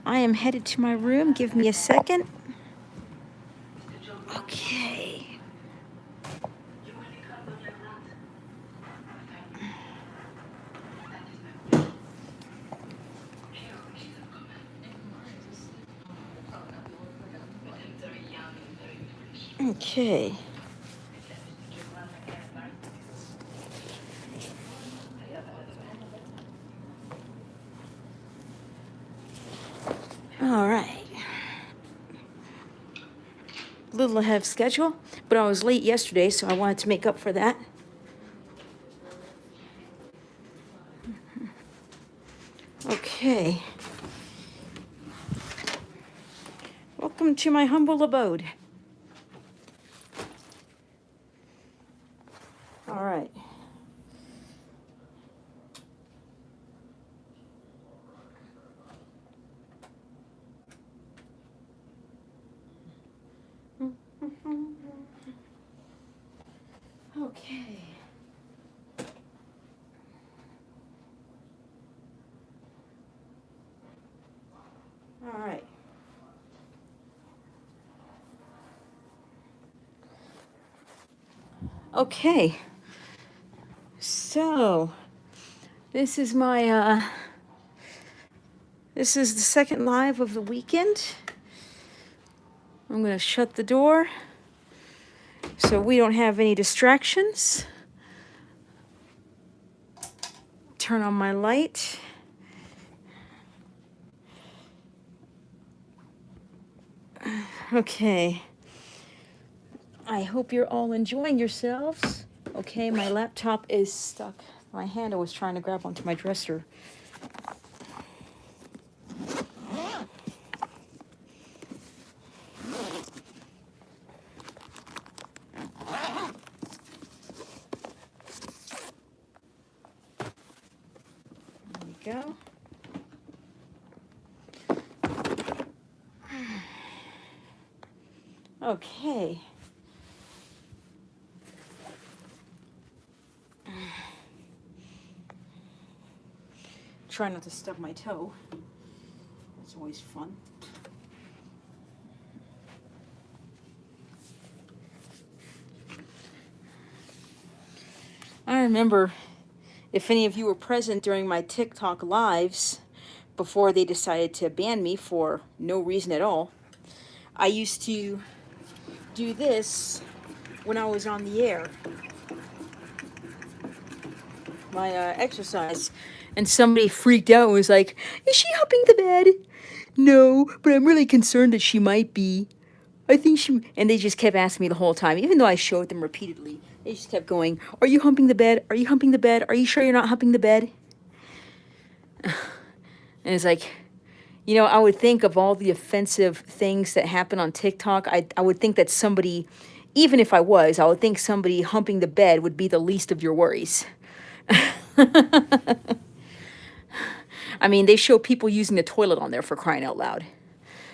I am headed to my room. Give me a second. Okay. Okay. All right. A little ahead of schedule, but I was late yesterday, so I wanted to make up for that. Okay. Welcome to my humble abode. All right. Okay. All right. Okay. So, this is my this is the second live of the weekend. I'm going to shut the door so we don't have any distractions. Turn on my light. Okay. I hope you're all enjoying yourselves. Okay, my laptop is stuck. My handle was trying to grab onto my dresser. There we go. Okay. Try not to stub my toe. That's always fun. I remember, if any of you were present during my TikTok lives before they decided to ban me for no reason at all, I used to do this when I was on the air. My exercise. And somebody freaked out and was like, "Is she humping the bed?" "No, but I'm really concerned that she might be. I think she..." And they just kept asking me the whole time, even though I showed them repeatedly. They just kept going, "Are you humping the bed? Are you humping the bed? Are you sure you're not humping the bed?" And it's like, you know, I would think of all the offensive things that happen on TikTok, I would think that somebody, even if I would think somebody humping the bed would be the least of your worries. I mean, they show people using the toilet on there, for crying out loud.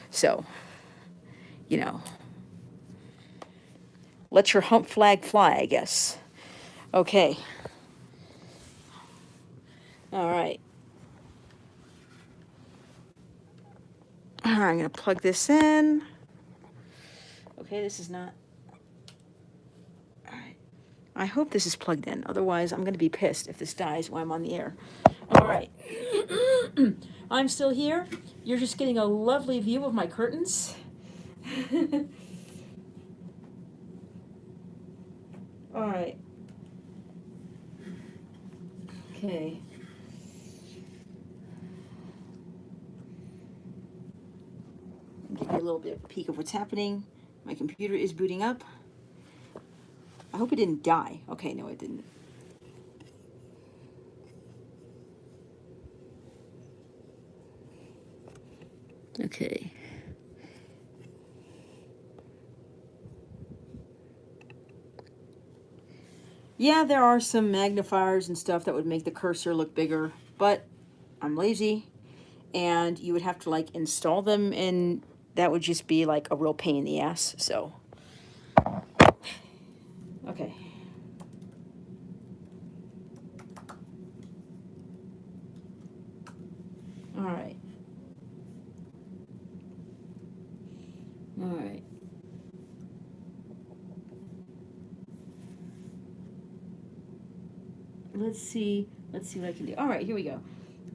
So, you know, let your hump flag fly, I guess. Okay. All right. All right, I'm going to plug this in. Okay, this is not... All right. I hope this is plugged in. Otherwise, I'm going to be pissed if this dies while I'm on the air. All right. I'm still here. You're just getting a lovely view of my curtains. All right. Okay. Give you a little bit of a peek of what's happening. My computer is booting up. I hope it didn't die. Okay, no, it didn't. Okay. Yeah, there are some magnifiers and stuff that would make the cursor look bigger, but I'm lazy, and you would have to like install them, and that would just be like a real pain in the ass. So, okay. All right. let's see what I can do. All right, here we go.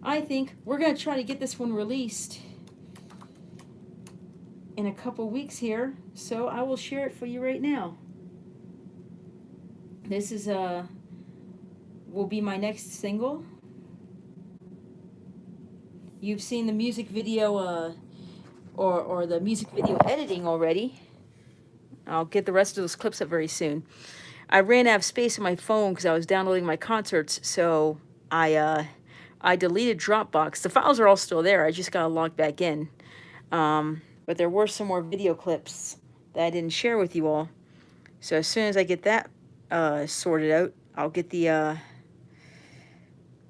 I think we're going to try to get this one released in a couple weeks here, so I will share it for you right now. This is will be my next single. You've seen the music video or the music video editing already. I'll get the rest of those clips up very soon. I ran out of space on my phone because I was downloading my concerts, so I deleted Dropbox. The files are all still there. I just got to log back in. But there were some more video clips that I didn't share with you all. So as soon as I get that sorted out, I'll get the...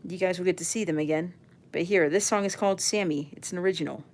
you guys will get to see them again. But here, this song is called Sammy. It's an original.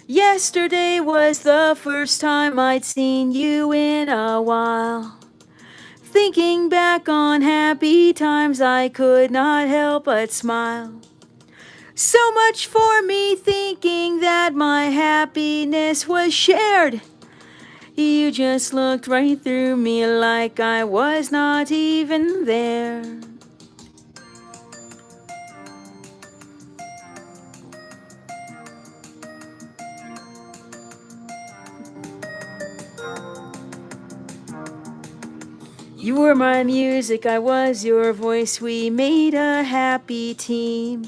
Yesterday was the first time I'd seen you in a while. Thinking back on happy times, I could not help but smile. So much for me thinking that my happiness was shared. You just looked right through me like I was not even there. You were my music, I was your voice, we made a happy team.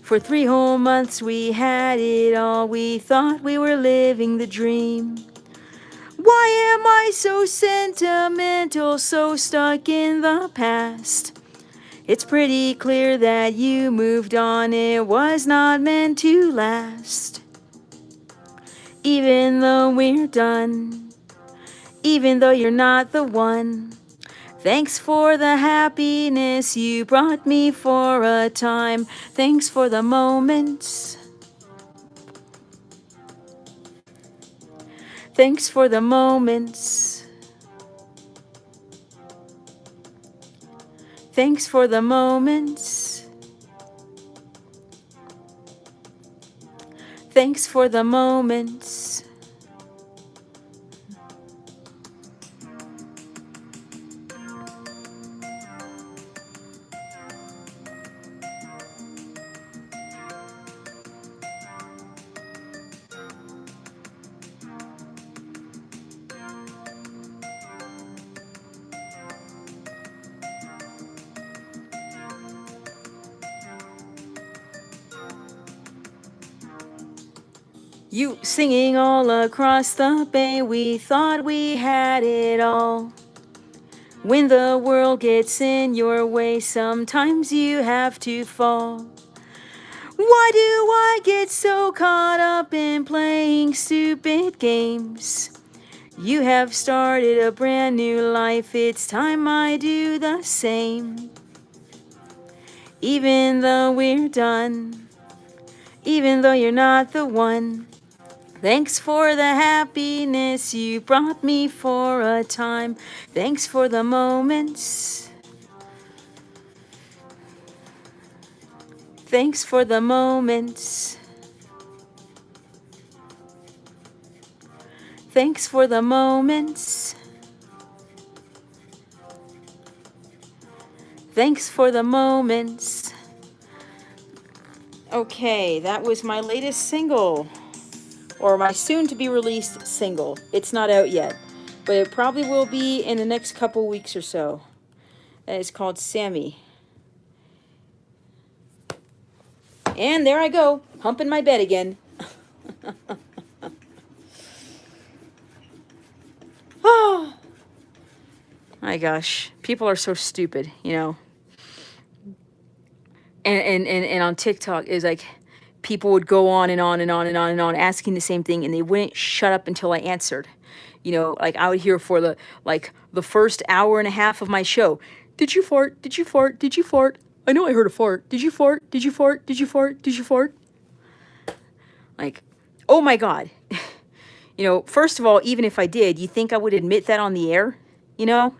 For 3 whole months we had it all, we thought we were living the dream. Why am I so sentimental, so stuck in the past? It's pretty clear that you moved on, it was not meant to last. Even though we're done, even though you're not the one, thanks for the happiness you brought me for a time. Thanks for the moments. Thanks for the moments. Thanks for the moments. Thanks for the moments. You singing all across the bay, we thought we had it all. When the world gets in your way, sometimes you have to fall. Why do I get so caught up in playing stupid games? You have started a brand new life, it's time I do the same. Even though we're done, even though you're not the one, thanks for the happiness you brought me for a time. Thanks for the moments. Thanks for the moments. Thanks for the moments. Thanks for the moments. Okay, that was my latest single. Or my soon-to-be-released single. It's not out yet, but it probably will be in the next couple weeks or so. And it's called Sammy. And there I go, humping my bed again. Oh my gosh, people are so stupid, you know. And on TikTok is like, people would go on and on and on and on and on asking the same thing, and they wouldn't shut up until I answered. You know, like I would hear for the first hour and a half of my show, did you fart? Did you fart? Did you fart? I know I heard a fart. Did you fart? Did you fart? Did you fart? Did you fart? Like, oh my God. You know, first of all, even if I did, you think I would admit that on the air? You know?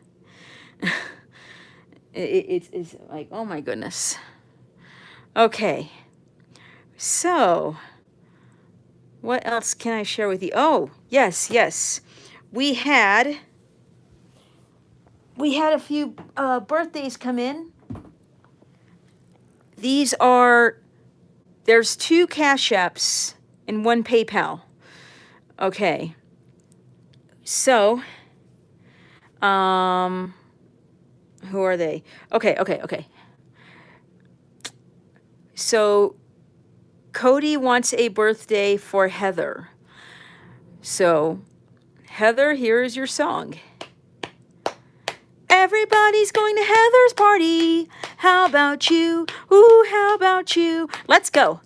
It's like, oh my goodness. Okay. So, what else can I share with you? Oh, yes, yes. We had a few birthdays come in. There's 2 Cash Apps and 1 PayPal. Okay. So, who are they? Okay. So, Cody wants a birthday for Heather. So, Heather, here is your song. Everybody's going to Heather's party. How about you? Ooh, how about you? Let's go.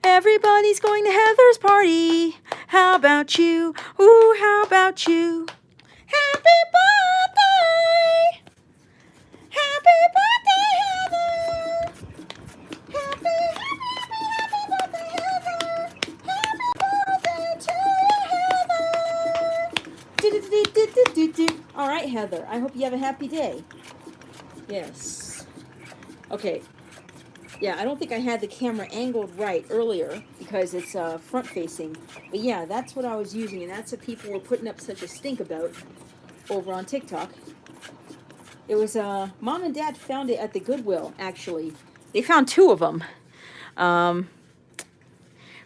Everybody's going to Heather's party. How about you? Ooh, how about you? Happy birthday! Happy birthday, Heather! Happy birthday, Heather! Happy birthday to Heather! All right, Heather. I hope you have a happy day. Yes. Okay. Yeah, I don't think I had the camera angled right earlier because it's front facing. But yeah, that's what I was using, and that's what people were putting up such a stink about over on TikTok. It was Mom and Dad found it at the Goodwill. Actually, they found 2 of them,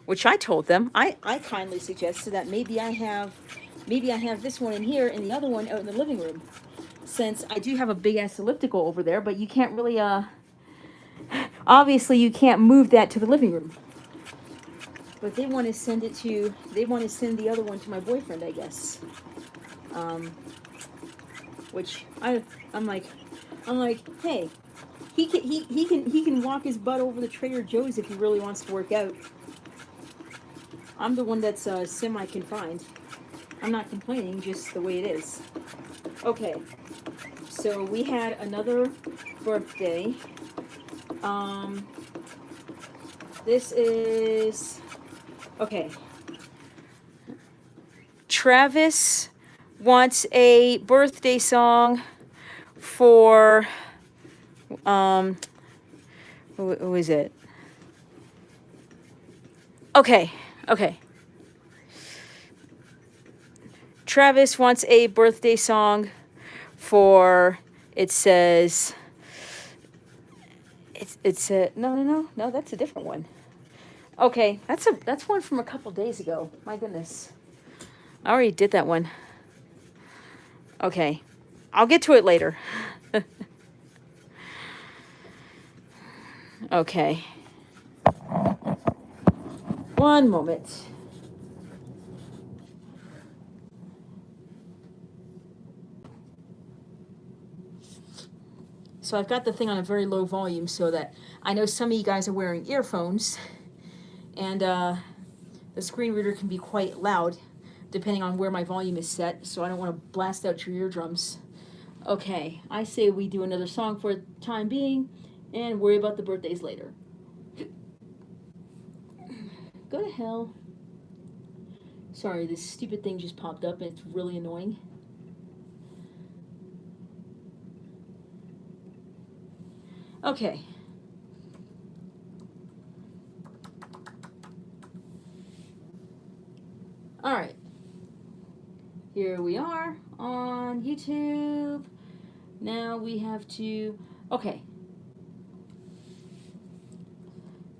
which I told them. I kindly suggested that maybe I have this one in here and the other one out in the living room, since I do have a big ass elliptical over there. But you can't really obviously you can't move that to the living room. But they want to send the other one to my boyfriend, I guess. Which I'm like, hey, he can walk his butt over to Trader Joe's if he really wants to work out. I'm the one that's semi-confined. I'm not complaining, just the way it is. Okay, so we had another birthday. This is okay. Travis wants a birthday song for who is it? Okay. Travis wants a birthday song for, it says, it's a no, that's a different one. Okay, that's one from a couple days ago. My goodness. I already did that one. Okay. I'll get to it later. Okay. One moment. So I've got the thing on a very low volume so that I know some of you guys are wearing earphones, and the screen reader can be quite loud depending on where my volume is set, so I don't want to blast out your eardrums. Okay, I say we do another song for the time being and worry about the birthdays later. Go to hell. Sorry, this stupid thing just popped up and it's really annoying. Okay. All right. Here we are on YouTube. Now we have to, okay.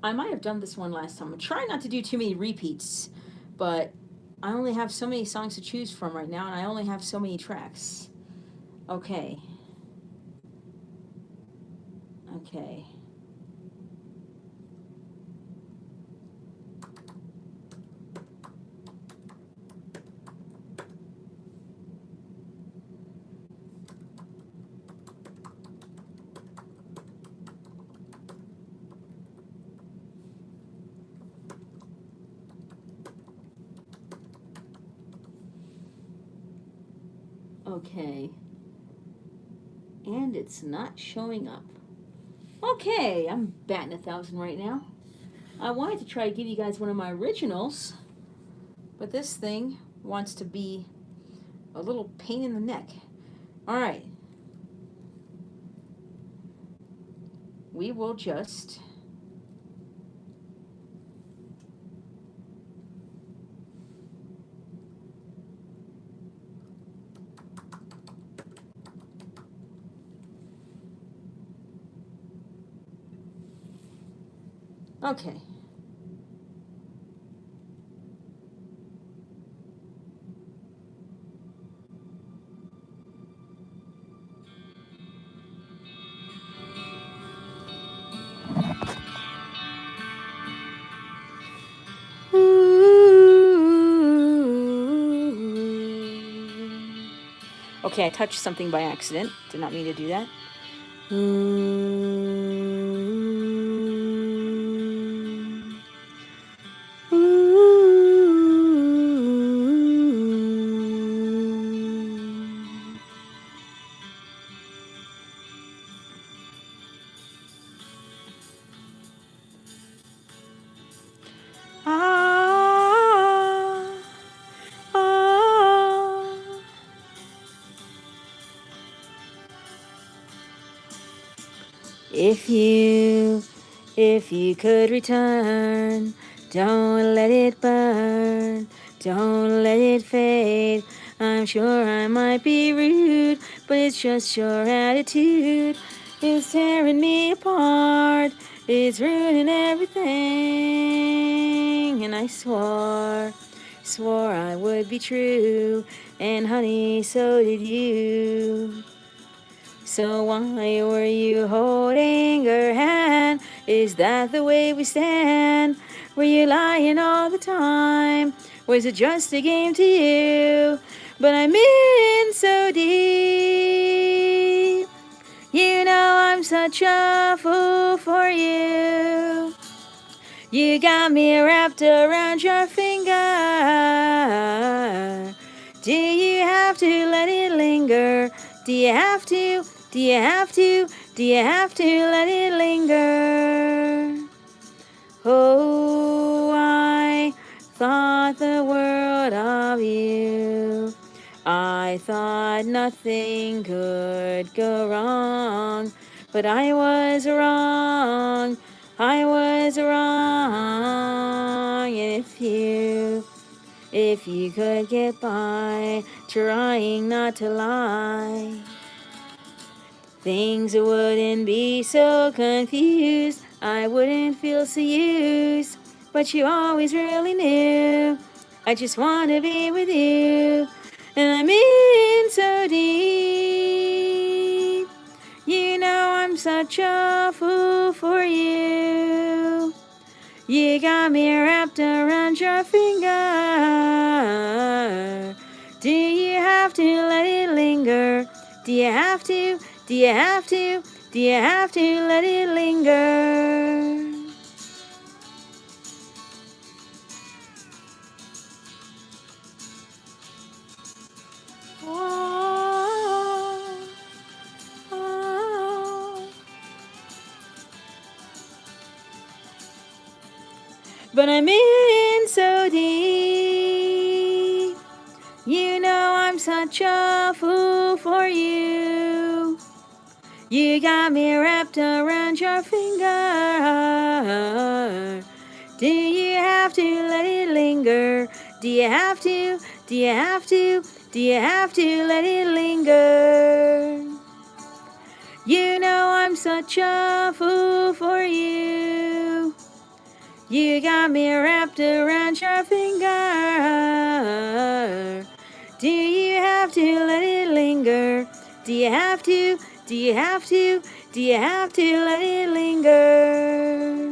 I might have done this one last time. I'm trying not to do too many repeats, but I only have so many songs to choose from right now, and I only have so many tracks. Okay. Okay. And it's not showing up. Okay, I'm batting 1,000 right now. I wanted to try to give you guys one of my originals, but this thing wants to be a little pain in the neck. All right. We will just okay. Okay, I touched something by accident. Did not mean to do that. Ah, ah. If you could return, don't let it burn, don't let it fade. I'm sure I might be rude, but it's just your attitude. It's tearing me apart, it's ruining everything. And I swore I would be true, and honey, so did you. So why were you holding her hand? Is that the way we stand? Were you lying all the time? Was it just a game to you? But I'm in so deep. You know I'm such a fool for you. You got me wrapped around your finger. Do you have to let it linger? Do you have to? Do you have to? Do you have to let it linger? Oh, I thought the world of you. I thought nothing could go wrong, but I was wrong. I was wrong. And if you could get by trying not to lie, things wouldn't be so confused. I wouldn't feel so used, but you always really knew. I just want to be with you, and I'm in so deep. You know I'm such a fool for you. You got me wrapped around your finger. Do you have to let it linger? Do you have to? Do you have to? Do you have to let it linger? Oh, oh. But I'm in so deep. You know I'm such a fool for you. You got me wrapped around your finger. Do you have to let it linger? Do you have to? Do you have to? Do you have to let it linger? You know I'm such a fool for you. You got me wrapped around your finger. Do you have to let it linger? Do you have to? Do you have to? Do you have to let it linger?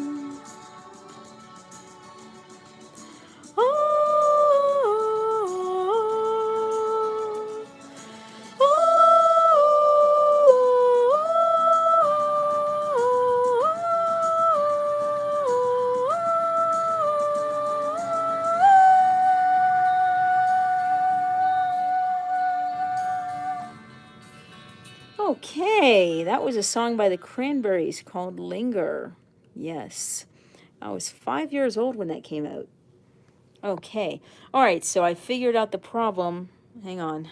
Oh, Okay, that was a song by the Cranberries called Linger. Yes, I was 5 years old when that came out. Okay, all right, so I figured out the problem. Hang on.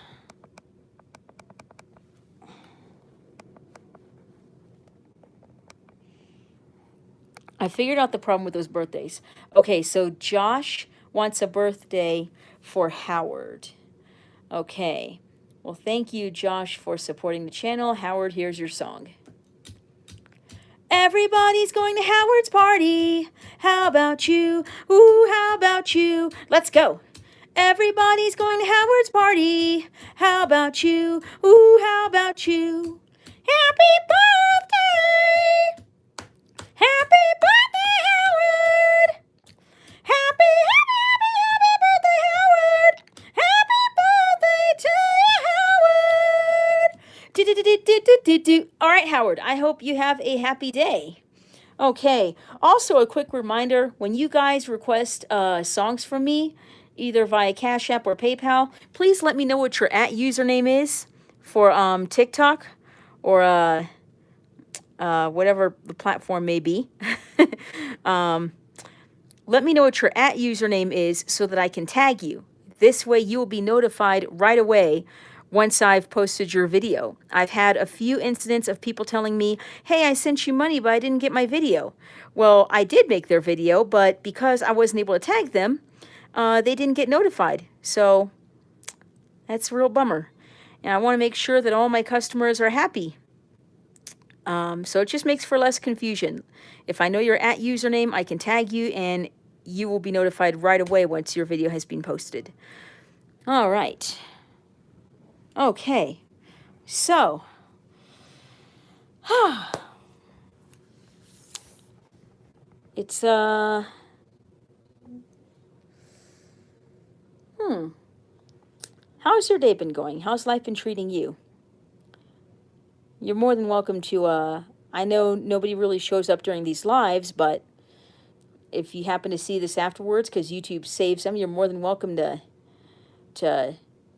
I figured out the problem with those birthdays. Okay, so Josh wants a birthday for Howard. Okay, well, thank you, Josh, for supporting the channel. Howard, here's your song. Everybody's going to Howard's party. How about you? Ooh, how about you? Let's go. Everybody's going to Howard's party. How about you? Ooh, how about you? Happy birthday! Happy birthday, Howard! Happy, happy, happy, happy birthday, Howard! Happy birthday to you, Howard! All right, Howard, I hope you have a happy day. Okay, also a quick reminder, when you guys request songs from me, either via Cash App or PayPal, please let me know what your @username is for TikTok or whatever the platform may be. Let me know what your @username is so that I can tag you. This way you will be notified right away once I've posted your video. I've had a few incidents of people telling me, hey, I sent you money, but I didn't get my video. Well, I did make their video, but because I wasn't able to tag them, they didn't get notified. So that's a real bummer. And I want to make sure that all my customers are happy. So it just makes for less confusion. If I know your @username, I can tag you and you will be notified right away once your video has been posted. All right. Okay. So, it's, how's your day been going? How's life been treating you? You're more than welcome to, I know nobody really shows up during these lives, but if you happen to see this afterwards, because YouTube saves them, you're more than welcome to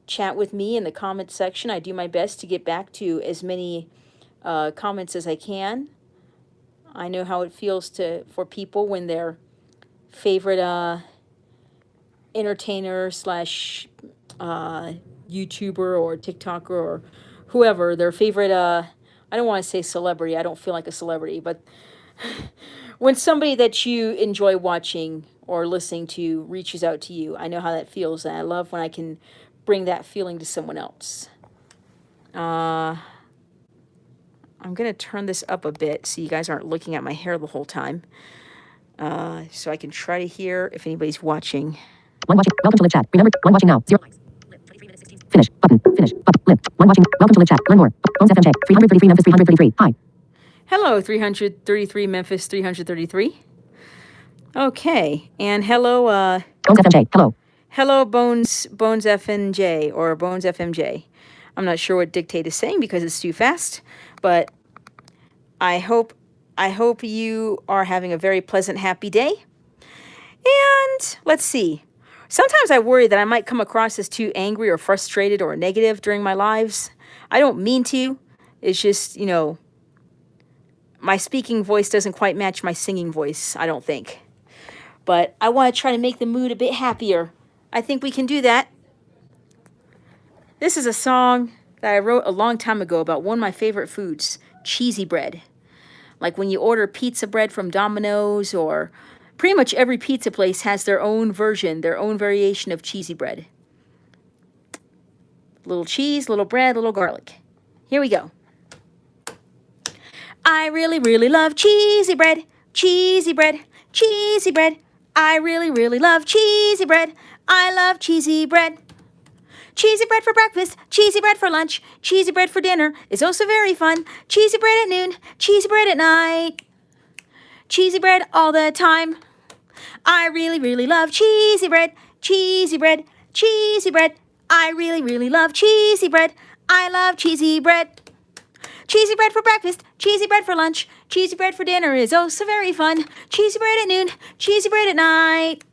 chat with me in the comments section. I do my best to get back to as many comments as I can. I know how it feels for people when their favorite entertainer slash YouTuber or TikToker or whoever, their favorite, I don't want to say celebrity, I don't feel like a celebrity, but when somebody that you enjoy watching or listening to reaches out to you, I know how that feels, and I love when I can bring that feeling to someone else. I'm going to turn this up a bit so you guys aren't looking at my hair the whole time. So I can try to hear if anybody's watching. One watching. Welcome to live chat. Remember, one watching now. 0 likes. 23 minutes 16. Finish. Button. Finish. Button. Lip. One watching. Welcome to live chat. Learn more. Bones FMJ. 333 Memphis 333. Hi. Hello, 333 Memphis 333. Okay, and hello, Bones FMJ. Hello. Hello, Bones FMJ or Bones FMJ. I'm not sure what Dictate is saying because it's too fast, but I hope you are having a very pleasant, happy day. And let's see. Sometimes I worry that I might come across as too angry or frustrated or negative during my lives. I don't mean to. It's just, you know, my speaking voice doesn't quite match my singing voice, I don't think. But I want to try to make the mood a bit happier. I think we can do that. This is a song that I wrote a long time ago about one of my favorite foods, cheesy bread. Like when you order pizza bread from Domino's, or pretty much every pizza place has their own version, their own variation of cheesy bread. Little cheese, little bread, little garlic. Here we go. I really, really love cheesy bread, cheesy bread, cheesy bread. I really, really love cheesy bread. I love cheesy bread. Cheesy bread for breakfast, cheesy bread for lunch, cheesy bread for dinner is also very fun. Cheesy bread at noon, cheesy bread at night. Cheesy bread all the time. I really, really love cheesy bread, cheesy bread, cheesy bread. I really, really love cheesy bread. I love cheesy bread. Cheesy bread for breakfast, cheesy bread for lunch, cheesy bread for dinner is also very fun. Cheesy bread at noon, cheesy bread at night.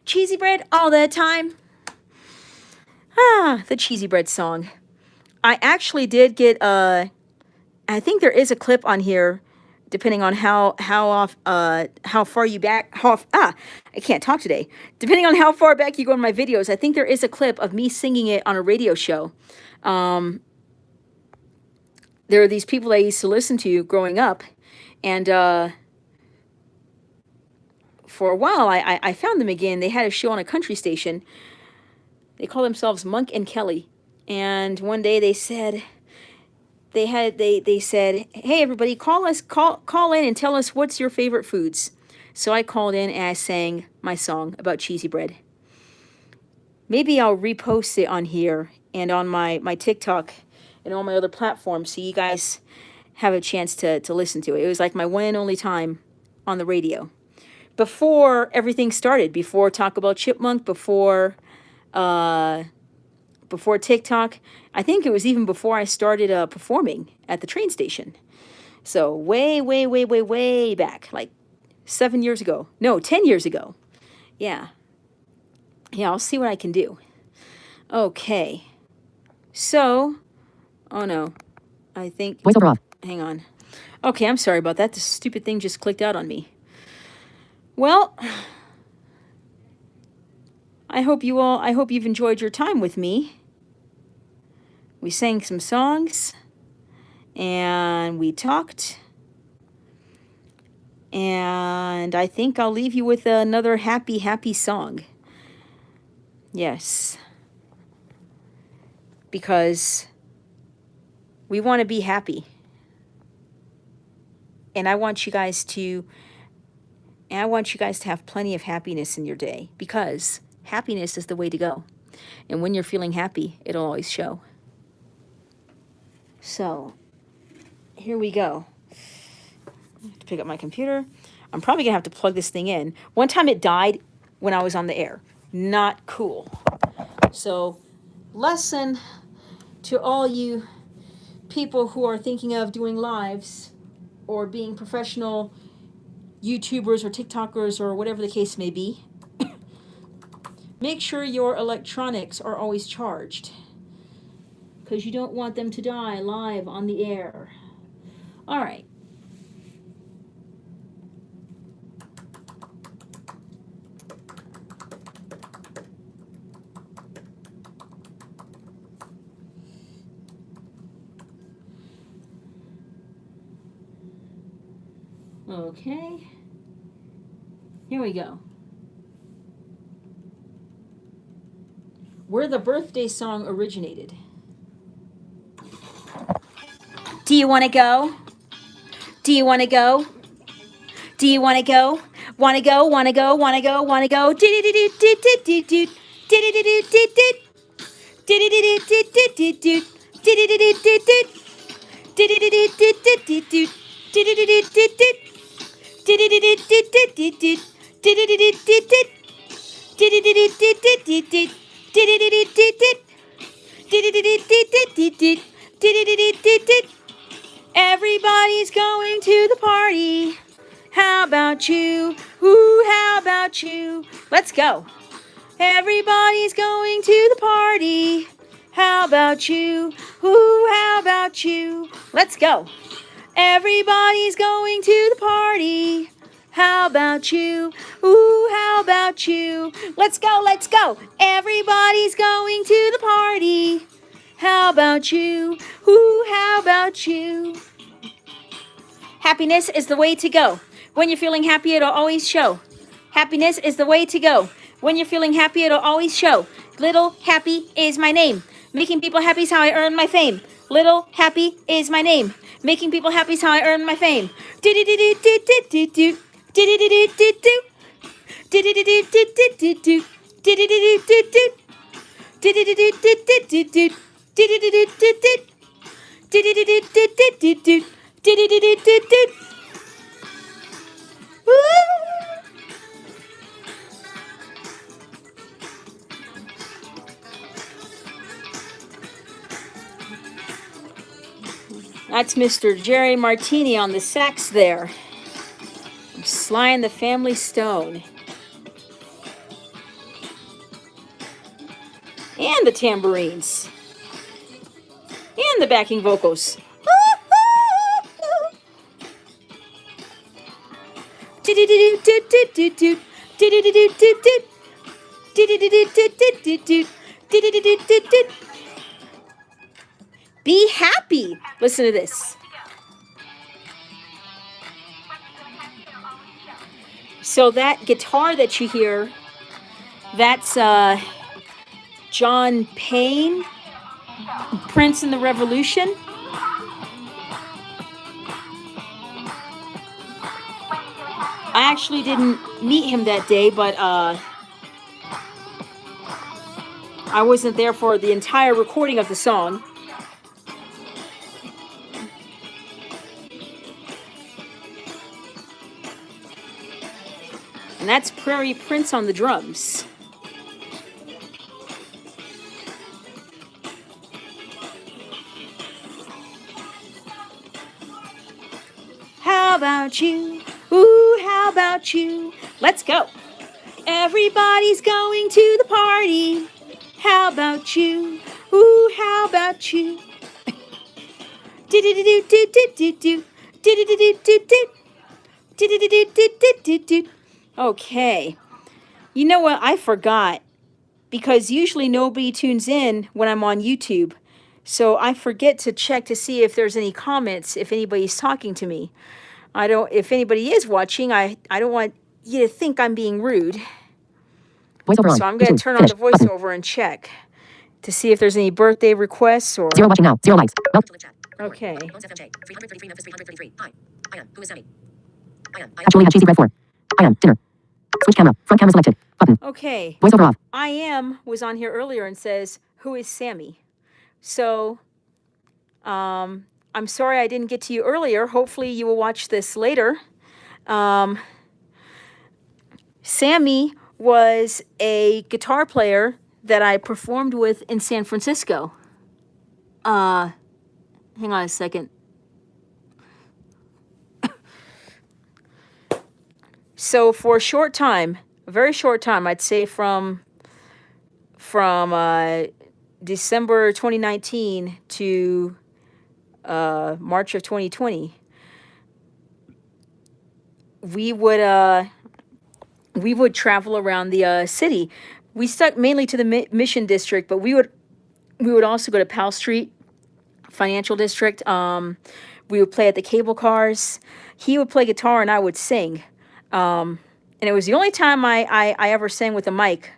Cheesy bread all the time. Ah, the cheesy bread song. I actually did get I think there is a clip on here, depending on how far you back. I can't talk today. Depending on how far back you go in my videos, I think there is a clip of me singing it on a radio show. There are these people I used to listen to growing up, and for a while I found them again. They had a show on a country station. They call themselves Monk and Kelly, and one day they said. They said, "Hey everybody, call in and tell us what's your favorite foods." So I called in and I sang my song about cheesy bread. Maybe I'll repost it on here and on my TikTok and all my other platforms so you guys have a chance to listen to it. It was like my one and only time on the radio. Before everything started, before Talk About Chipmunk, before TikTok. I think it was even before I started performing at the train station. So way back, like 7 years ago. No, 10 years ago. Yeah. Yeah, I'll see what I can do. Okay. So, oh no. I think... Voiceover off. Hang on. Okay, I'm sorry about that. This stupid thing just clicked out on me. Well, I hope you've enjoyed your time with me. We sang some songs, and we talked, and I think I'll leave you with another happy song. Yes. Because we want to be happy. And I want you guys to have plenty of happiness in your day, because happiness is the way to go. And when you're feeling happy, it'll always show. So, here we go. I have to pick up my computer. I'm probably going to have to plug this thing in. One time it died when I was on the air. Not cool. So, lesson to all you people who are thinking of doing lives or being professional YouTubers or TikTokers or whatever the case may be. Make sure your electronics are always charged, because you don't want them to die live on the air. All right. Okay. Here we go. Where the birthday song originated. Do you want to go? Do you want to go? Do you want to go? Want to go? Want to go? Want to go? Want to go? Everybody's going to the party. How about you? Ooh, how about you? Let's go. Everybody's going to the party. How about you? Ooh, how about you? Let's go. Everybody's going to the party. How about you? Ooh, how about you? Let's go, let's go. Everybody's going to the party. How about you? Ooh, how about you? Happiness is the way to go. When you're feeling happy, it'll always show. Happiness is the way to go. When you're feeling happy, it'll always show. Little Happy is my name. Making people happy is how I earn my fame. Little Happy is my name. Making people happy is how I earn my fame. Do-do-do-do-do-do-do. Do-do-do-do-do-do. Do-do-do-do-do-do-do. Do-do-do-do-do-do. Do-do-do-do-do-do-do. Do-do-do-do-do-do. Do-do-do-do-do-do-do. Do-do-do-do-do-do. Woo! That's Mr. Jerry Martini on the sax there. Sly and the Family Stone. And the tambourines. And the backing vocals. Be happy. Listen to this. So that guitar that you hear, that's John Payne, Prince and the Revolution. I actually didn't meet him that day, but I wasn't there for the entire recording of the song. And that's Prairie Prince on the drums. How about you? Ooh, how about you? Let's go. Everybody's going to the party. How about you? Ooh, how about you? Okay. You know what? I forgot. Because usually nobody tunes in when I'm on YouTube. So I forget to check to see if there's any comments, if anybody's talking to me. If anybody is watching, I don't want you to think I'm being rude. Voiceover on. So I'm going to turn on the voiceover and check to see if there's any birthday requests or... 0 watching now. 0 likes. Welcome to live chat. Okay. 333 Memphis 333. Hi. I am. Who is Sammy? I am. Julie had cheesy bread 4. I am. Dinner. Switch camera. Front camera selected. Button. Okay. Voiceover off. I am was on here earlier and says, who is Sammy? So, I'm sorry I didn't get to you earlier. Hopefully you will watch this later. Sammy was a guitar player that I performed with in San Francisco. Hang on a second. So for a short time, a very short time, I'd say from December 2019 to March of 2020, we would travel around the city. We stuck mainly to the Mission District, but we would also go to Powell Street, Financial District. We would play at the cable cars. He would play guitar and I would sing. And it was the only time I ever sang with a mic,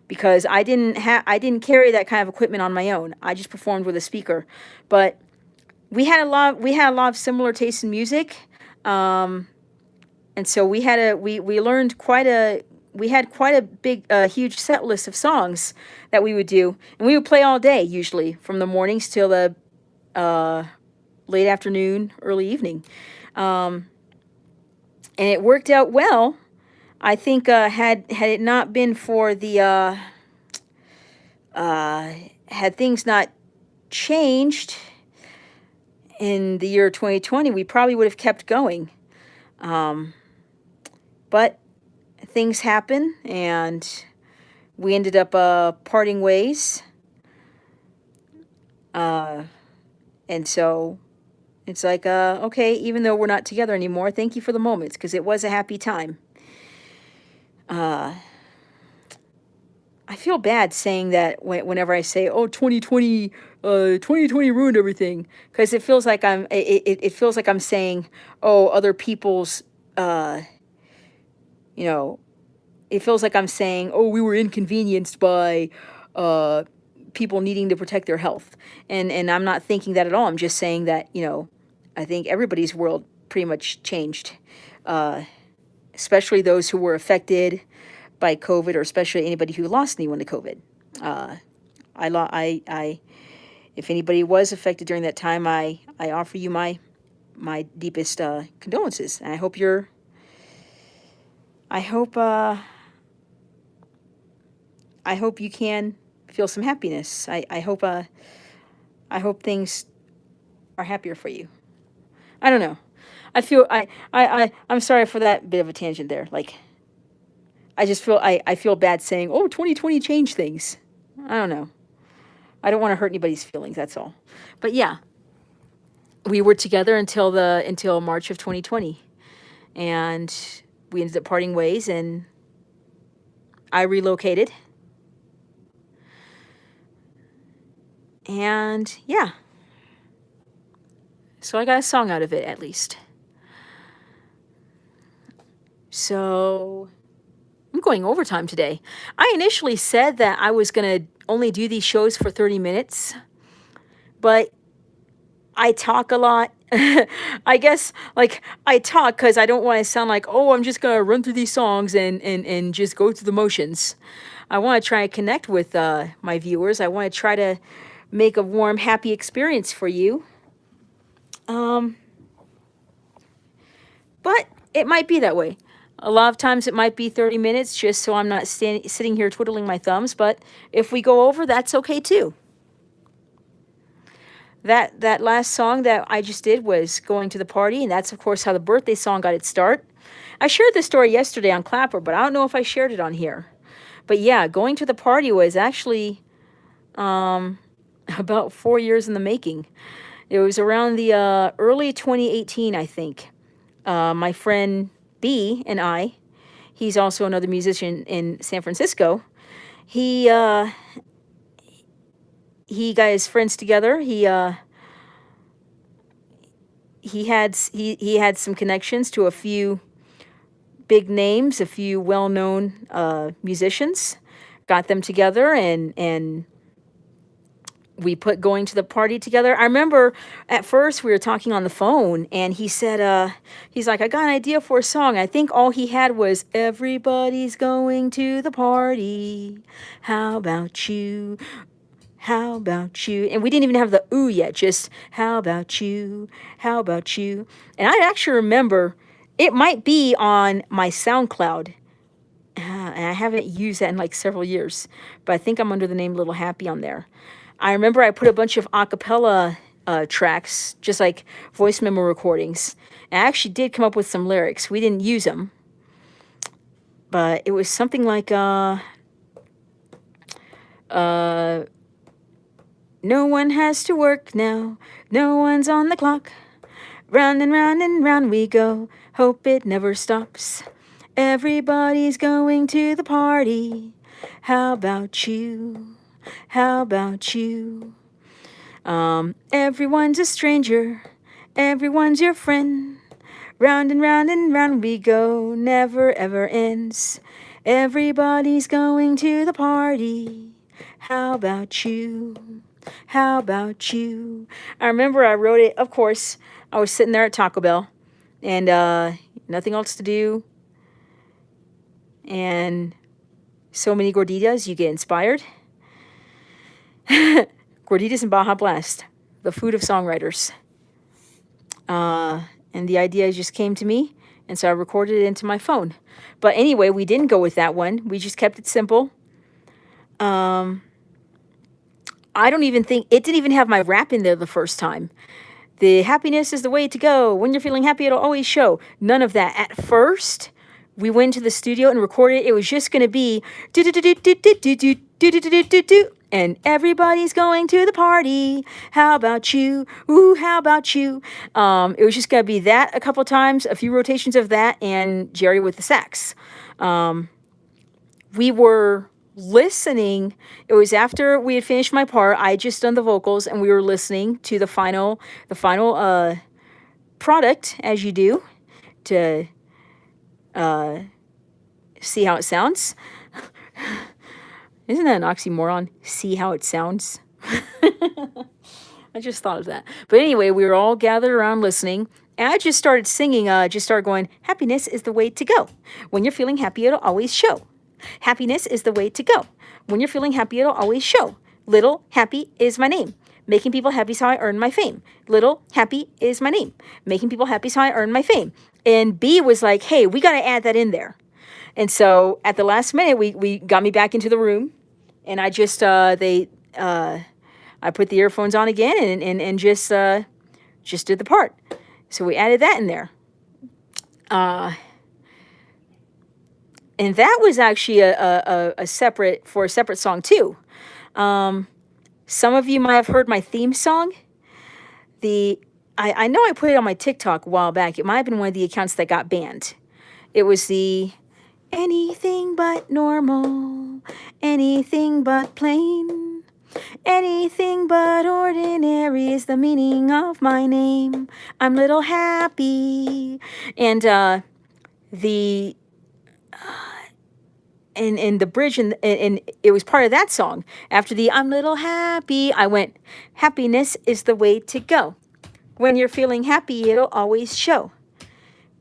because I didn't carry that kind of equipment on my own. I just performed with a speaker. But we had a lot of similar tastes in music. And so we had quite a big, huge set list of songs that we would do. And we would play all day, usually, from the mornings till the late afternoon, early evening. And it worked out well. I think had it not been for the had things not changed in the year 2020, we probably would have kept going. But things happen, and we ended up parting ways. And so it's like, okay, even though we're not together anymore, thank you for the moments, because it was a happy time. I feel bad saying that whenever I say, "Oh, 2020 ruined everything," because it feels like it feels like I'm saying, "Oh, other people's," it feels like I'm saying, "Oh, we were inconvenienced by people needing to protect their health," and I'm not thinking that at all. I'm just saying that I think everybody's world pretty much changed, especially those who were affected by COVID, or especially anybody who lost anyone to COVID. If anybody was affected during that time, I offer you my deepest condolences, and I hope you can feel some happiness. I hope things are happier for you. I don't know. I'm sorry for that bit of a tangent there. Like, I just feel I feel bad saying, "Oh, 2020 changed things." I don't know. I don't want to hurt anybody's feelings. That's all. But yeah, we were together until March of 2020, and we ended up parting ways, and I relocated. And yeah, so I got a song out of it at least. So I'm going overtime today. I initially said that I was going to only do these shows for 30 minutes, but I talk a lot. I guess, like, I talk because I don't want to sound like, oh, I'm just going to run through these songs and just go through the motions. I want to try and connect with my viewers. I want to try to make a warm, happy experience for you. But it might be that way. A lot of times it might be 30 minutes just so I'm not sitting here twiddling my thumbs. But if we go over, that's okay too. That last song that I just did was Going to the Party, and that's, of course, how the birthday song got its start. I shared this story yesterday on Clapper, but I don't know if I shared it on here. But yeah, Going to the Party was actually about 4 years in the making. It was around the early 2018, I think. My friend B and I, he's also another musician in San Francisco, he got his friends together. He had some connections to a few big names, a few well-known musicians. Got them together, and we put Going to the Party together. I remember at first we were talking on the phone, and he said, he's like, I got an idea for a song. I think all he had was everybody's going to the party. How about you? How about you? And we didn't even have the ooh yet, just how about you? How about you? And I actually remember it might be on my SoundCloud. And I haven't used that in like several years, but I think I'm under the name Little Happy on there. I remember I put a bunch of a cappella tracks, just like voice memo recordings. And I actually did come up with some lyrics. We didn't use them, but it was something like, no one has to work now, no one's on the clock. Round and round and round we go, hope it never stops. Everybody's going to the party. How about you? How about you? Everyone's a stranger, everyone's your friend. Round and round and round we go, never ever ends. Everybody's going to the party. How about you? How about you? I remember I wrote it, of course, I was sitting there at Taco Bell, and nothing else to do. And so many gorditas, you get inspired. Gorditas and Baja Blast, the food of songwriters. And the idea just came to me, and so I recorded it into my phone. But anyway, we didn't go with that one. We just kept it simple. I don't even think, it didn't even have my rap in there the first time. The happiness is the way to go. When you're feeling happy, it'll always show. None of that. At first, we went to the studio and recorded it. It was just going to be and everybody's going to the party. How about you? Ooh, how about you? It was just going to be that a couple times, a few rotations of that, and Jerry with the sax. We were listening. It was after we had finished my part. I had just done the vocals, and we were listening to the final product, as you do, to see how it sounds. Isn't that an oxymoron? See how it sounds? I just thought of that. But anyway, we were all gathered around listening, and I just started singing, just started going, happiness is the way to go. When you're feeling happy, it'll always show. Happiness is the way to go. When you're feeling happy, it'll always show. Little Happy is my name. Making people happy is how I earn my fame. Little Happy is my name. Making people happy is how I earn my fame. And B was like, hey, we got to add that in there. And so at the last minute, we got me back into the room, and I just, I put the earphones on again and just did the part. So we added that in there. And that was actually a separate song too. Some of you might have heard my theme song. I know I put it on my TikTok a while back. It might have been one of the accounts that got banned. It was the anything but normal, anything but plain, anything but ordinary is the meaning of my name. I'm little happy. And the and the bridge and it was part of that song. After the I'm little happy, I went, happiness is the way to go. When you're feeling happy, it'll always show.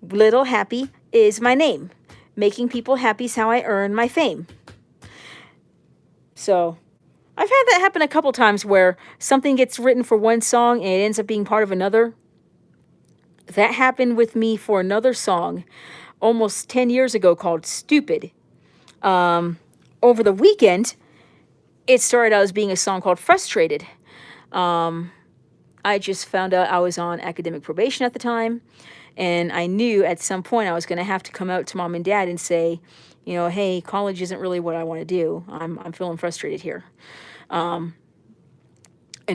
Little happy is my name. Making people happy is how I earn my fame. So I've had that happen a couple times where something gets written for one song and it ends up being part of another. That happened with me for another song almost 10 years ago called Stupid. Over the weekend, it started out as being a song called Frustrated. I just found out I was on academic probation at the time, and I knew at some point I was going to have to come out to mom and dad and say, you know, hey, college isn't really what I want to do. I'm feeling frustrated here. And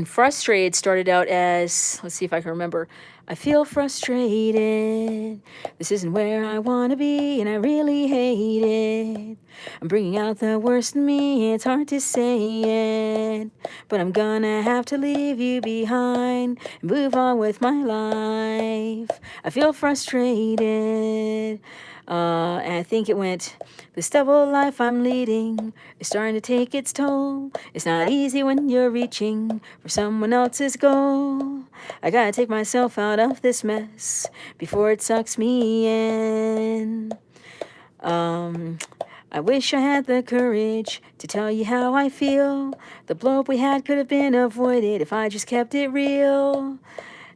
Frustrated started out as, let's see if I can remember. I feel frustrated. This isn't where I want to be, and I really hate it. I'm bringing out the worst in me. It's hard to say it, but I'm gonna have to leave you behind and move on with my life. I feel frustrated. And I think it went, this double life I'm leading is starting to take its toll. It's not easy when you're reaching for someone else's goal. I gotta take myself out of this mess before it sucks me in. I wish I had the courage to tell you how I feel. The blow up we had could have been avoided if I just kept it real.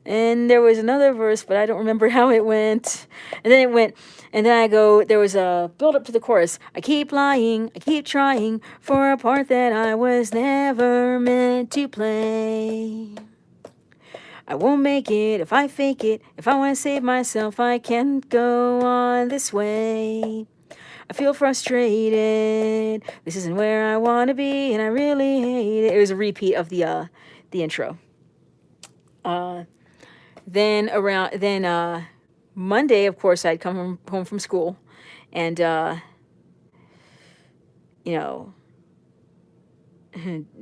And there was another verse, but I don't remember how it went. And then it went, and then I go, there was a build up to the chorus. I keep lying, I keep trying for a part that I was never meant to play. I won't make it if I fake it. If I want to save myself, I can't go on this way. I feel frustrated. This isn't where I want to be, and I really hate it. It was a repeat of the intro. Then Monday, of course, I'd come home from school, and you know,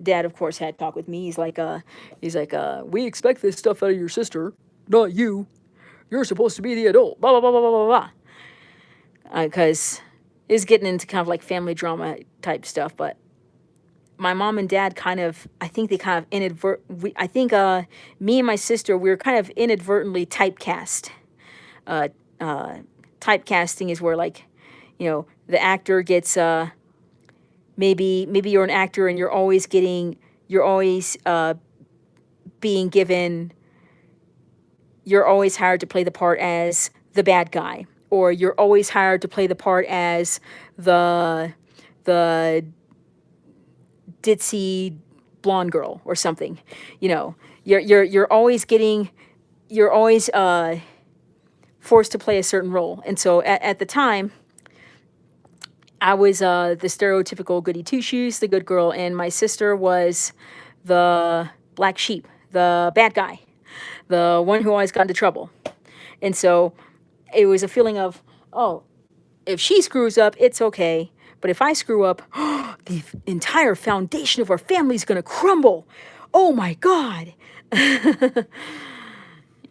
Dad, of course, had talk with me. He's like, we expect this stuff out of your sister, not you. You're supposed to be the adult. Blah blah blah blah blah blah blah. Because it's getting into kind of like family drama type stuff, but my mom and dad kind of, I think they kind of me and my sister, we were kind of inadvertently typecast. Typecasting is where, like, you know, the actor gets, maybe you're an actor and you're always being given, you're always hired to play the part as the bad guy, or you're always hired to play the part as the ditzy blonde girl or something. You know, you're always forced to play a certain role. And so at the time, I was the stereotypical goody two shoes, the good girl, and my sister was the black sheep, the bad guy, the one who always got into trouble. And so it was a feeling of, oh, if she screws up, it's okay. But if I screw up, the entire foundation of our family is going to crumble. Oh my God.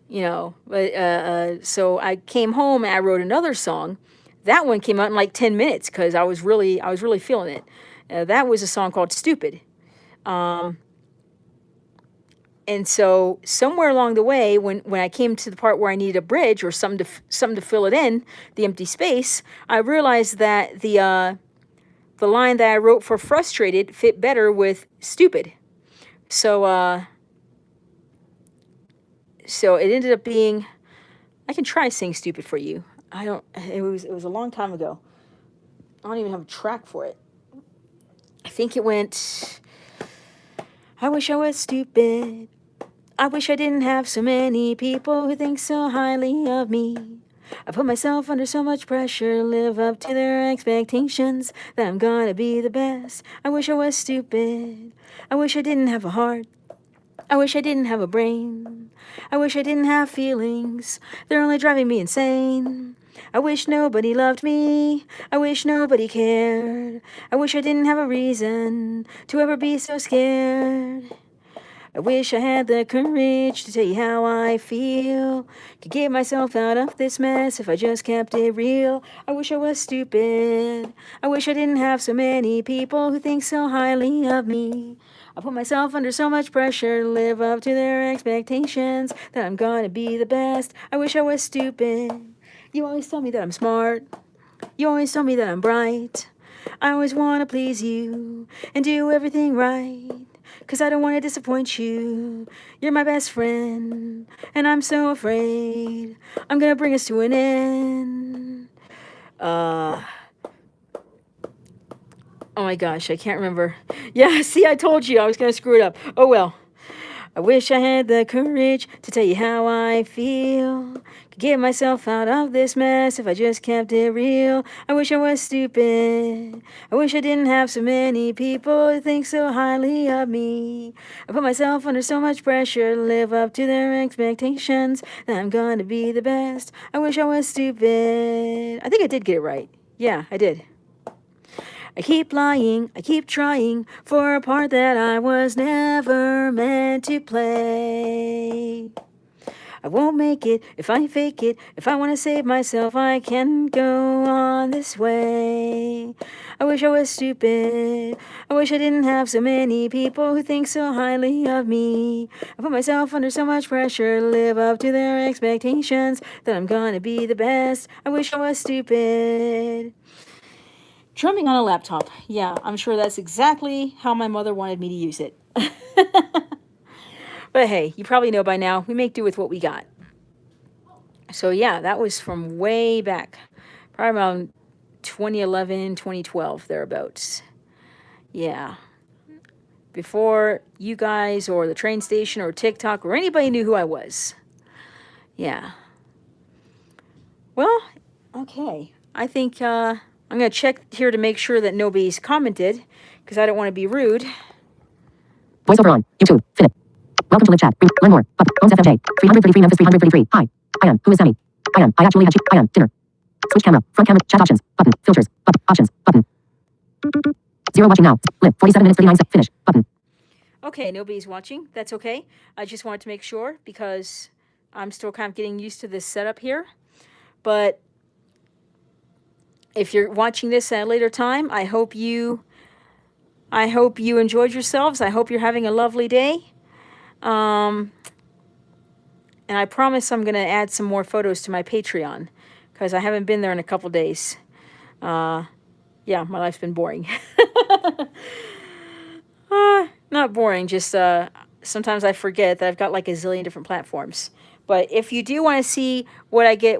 You know, but so I came home and I wrote another song. That one came out in like 10 minutes because I was really feeling it. That was a song called Stupid. And so somewhere along the way, when I came to the part where I needed a bridge or something to fill it in, the empty space, I realized that the line that I wrote for Frustrated fit better with Stupid. So it ended up being, I can try sing Stupid for you. It was a long time ago. I don't even have a track for it. I think it went, I wish I was stupid. I wish I didn't have so many people who think so highly of me. I put myself under so much pressure to live up to their expectations that I'm gonna be the best. I wish I was stupid. I wish I didn't have a heart. I wish I didn't have a brain. I wish I didn't have feelings. They're only driving me insane. I wish nobody loved me. I wish nobody cared. I wish I didn't have a reason to ever be so scared. I wish I had the courage to tell you how I feel. Could get myself out of this mess if I just kept it real. I wish I was stupid. I wish I didn't have so many people who think so highly of me. I put myself under so much pressure to live up to their expectations that I'm gonna be the best. I wish I was stupid. You always tell me that I'm smart. You always tell me that I'm bright. I always want to please you and do everything right. 'Cause I don't want to disappoint you. You're my best friend, and I'm so afraid I'm gonna bring us to an end. Oh my gosh, I can't remember. Yeah, see, I told you I was gonna screw it up. Oh well. I wish I had the courage to tell you how I feel. Could get myself out of this mess if I just kept it real. I wish I was stupid. I wish I didn't have so many people who think so highly of me. I put myself under so much pressure to live up to their expectations that I'm gonna be the best. I wish I was stupid. I think I did get it right. Yeah, I did. I keep lying, I keep trying for a part that I was never meant to play. I won't make it if I fake it. If I want to save myself, I can go on this way. I wish I was stupid. I wish I didn't have so many people who think so highly of me. I put myself under so much pressure to live up to their expectations that I'm gonna be the best. I wish I was stupid. Drumming on a laptop. Yeah, I'm sure that's exactly how my mother wanted me to use it. But hey, you probably know by now, we make do with what we got. So yeah, that was from way back. Probably around 2011, 2012, thereabouts. Yeah. Before you guys or the train station or TikTok or anybody knew who I was. Yeah. Well, okay. I think I'm going to check here to make sure that nobody's commented because I don't want to be rude. Voiceover on. YouTube. Finish. Welcome to live chat. Learn more. Phones FMJ. 333 Memphis 333. Hi. I am. Who is Sammy? I am. I actually had I am. Dinner. Switch camera. Front camera. Chat options. Button. Filters. Button. Options. Button. 0 watching now. Live. 47 minutes 39 seconds. Finish. Button. Okay, nobody's watching. That's okay. I just wanted to make sure because I'm still kind of getting used to this setup here. But if you're watching this at a later time, I hope you enjoyed yourselves. I hope you're having a lovely day. And I promise I'm going to add some more photos to my Patreon because I haven't been there in a couple days. Yeah, my life's been boring. Not boring, just sometimes I forget that I've got like a zillion different platforms. But if you do want to see what I get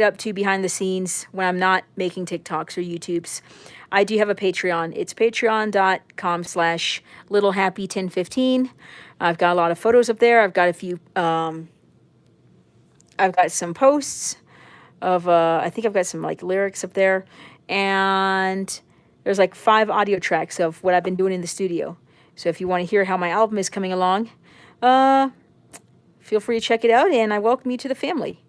up to behind the scenes when I'm not making TikToks or YouTubes, I do have a Patreon. It's patreon.com/littlehappy1015. I've got a lot of photos up there. I've got a few, I've got some posts of, I think I've got some like lyrics up there. And there's like 5 audio tracks of what I've been doing in the studio. So if you want to hear how my album is coming along, feel free to check it out, and I welcome you to the family.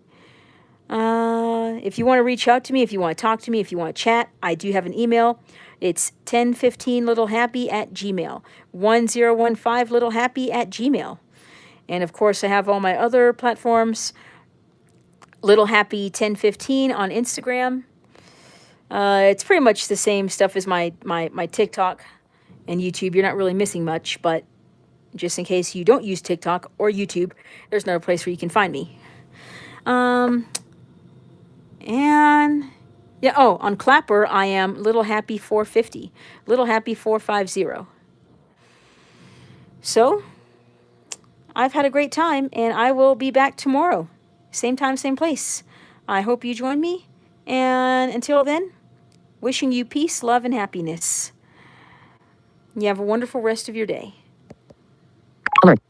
If you want to reach out to me, if you want to talk to me, if you want to chat, I do have an email. It's 1015littlehappy@gmail. 1015littlehappy@gmail. And of course, I have all my other platforms. Little Happy 1015 on Instagram. It's pretty much the same stuff as my TikTok and YouTube. You're not really missing much, but just in case you don't use TikTok or YouTube, there's another place where you can find me. And yeah, on Clapper, I am Little Happy 450, Little Happy 450. So, I've had a great time, and I will be back tomorrow. Same time, same place. I hope you join me, and until then, wishing you peace, love, and happiness. You have a wonderful rest of your day. Alert.